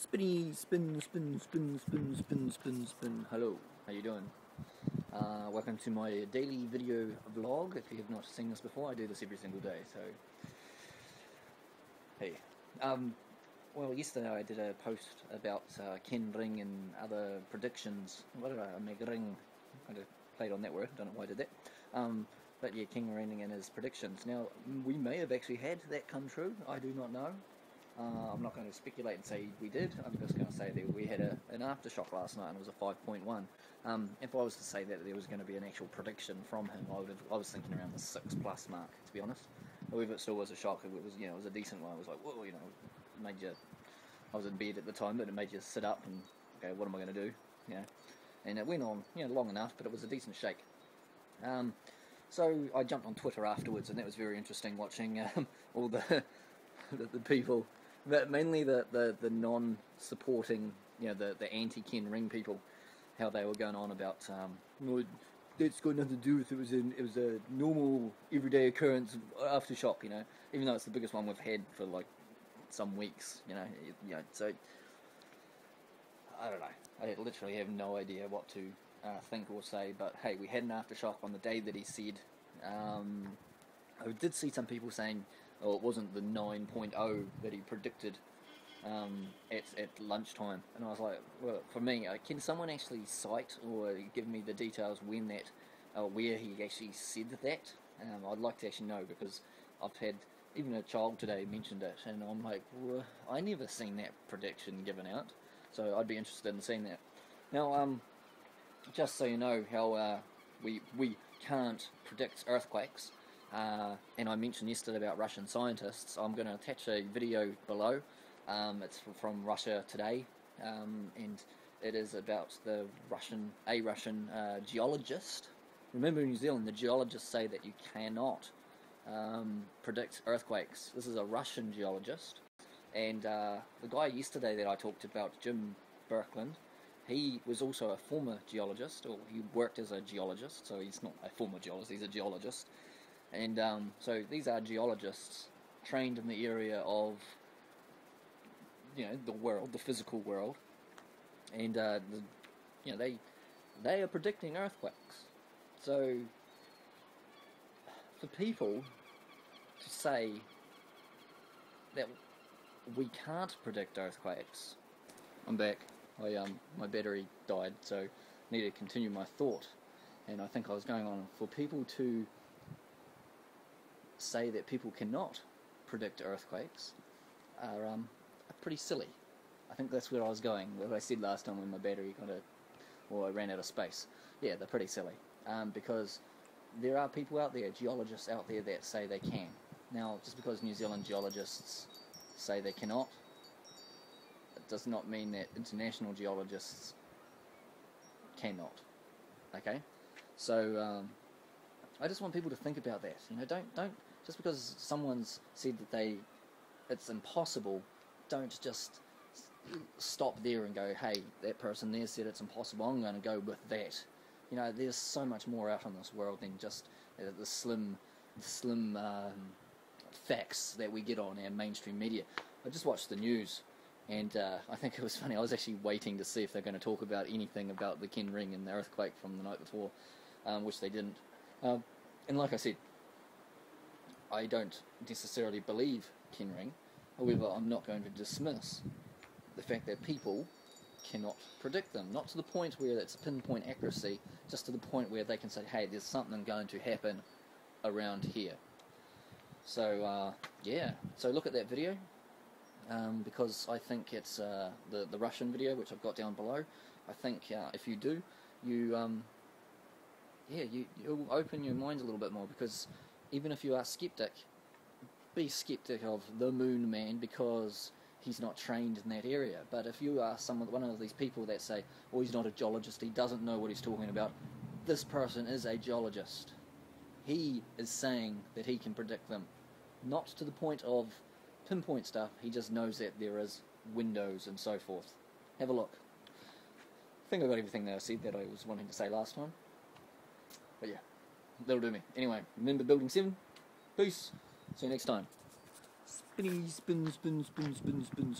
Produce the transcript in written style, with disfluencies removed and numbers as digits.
Spinny, spin, spin, spin, spin, spin, spin, spin. Hello, how you doing? Welcome to my daily video vlog. If you have not seen this before, I do this every single day, so... Hey. Well, yesterday I did a post about Ken Ring and other predictions. What did I make? Ring. I kind of played on that word, don't know why I did that. But yeah, Ken Ring and his predictions. Now, we may have actually had that come true, I do not know. I'm not going to speculate and say we did. I'm just going to say that we had an aftershock last night and it was a 5.1. If I was to say that there was going to be an actual prediction from him, I was thinking around the 6+ mark, to be honest. However, it still was a shock. It was, it was a decent one. It was like, whoa, it made you. I was in bed at the time, but it made you sit up and, okay, what am I going to do? And it went on, long enough, but it was a decent shake. So I jumped on Twitter afterwards, and that was very interesting watching all the people. But mainly the non-supporting, the anti-Ken Ring people, how they were going on about, that's got nothing to do with it was a normal everyday occurrence aftershock, even though it's the biggest one we've had for like some weeks, so I don't know. I literally have no idea what to think or say, but hey, we had an aftershock on the day that he said. I did see some people saying, oh, it wasn't the 9.0 that he predicted at lunchtime, and I was like, well, for me, can someone actually cite or give me the details when that, where he actually said that? I'd like to actually know, because I've had even a child today mentioned it, and I'm like, well, I never seen that prediction given out, so I'd be interested in seeing that. Now, just so you know how we can't predict earthquakes. And I mentioned yesterday about Russian scientists. I'm going to attach a video below. It's from Russia Today, and it is about a Russian geologist. Remember, in New Zealand, the geologists say that you cannot predict earthquakes. This is a Russian geologist, and the guy yesterday that I talked about, Jim Birkland, he was also a former geologist, or he worked as a geologist, so he's not a former geologist, he's a geologist. And so these are geologists trained in the area of, the world, the physical world, and they are predicting earthquakes. So for people to say that we can't predict earthquakes, I'm back. My battery died, so I need to continue my thought. And I think I was going on, for people to say that people cannot predict earthquakes are pretty silly. I think that's where I was going, what I said last time when my battery I ran out of space. Yeah, they're pretty silly, because there are people out there, geologists out there, that say they can. Now, just because New Zealand geologists say they cannot, it does not mean that international geologists cannot. Okay? So, I just want people to think about that. Don't just because someone's said that it's impossible, don't just stop there and go, hey, that person there said it's impossible, I'm going to go with that. There's so much more out in this world than just the slim facts that we get on our mainstream media. I just watched the news, and I think it was funny. I was actually waiting to see if they're going to talk about anything about the Ken Ring and the earthquake from the night before, which they didn't. And like I said, I don't necessarily believe Ken Ring. However, I'm not going to dismiss the fact that people cannot predict them. Not to the point where it's pinpoint accuracy, just to the point where they can say, hey, there's something going to happen around here. So, yeah. So look at that video, because I think it's the Russian video, which I've got down below. I think if you do, you'll open your mind a little bit more, because even if you are skeptic, be skeptic of the Moon Man, because he's not trained in that area. But if you are one of these people that say, oh, he's not a geologist, he doesn't know what he's talking about, this person is a geologist. He is saying that he can predict them. Not to the point of pinpoint stuff, he just knows that there is windows and so forth. Have a look. I think I got everything that I said that I was wanting to say last time. But yeah, that'll do me. Anyway, remember Building 7. Peace. See you next time. Spinny, spin, spin, spin, spin, spin, spin.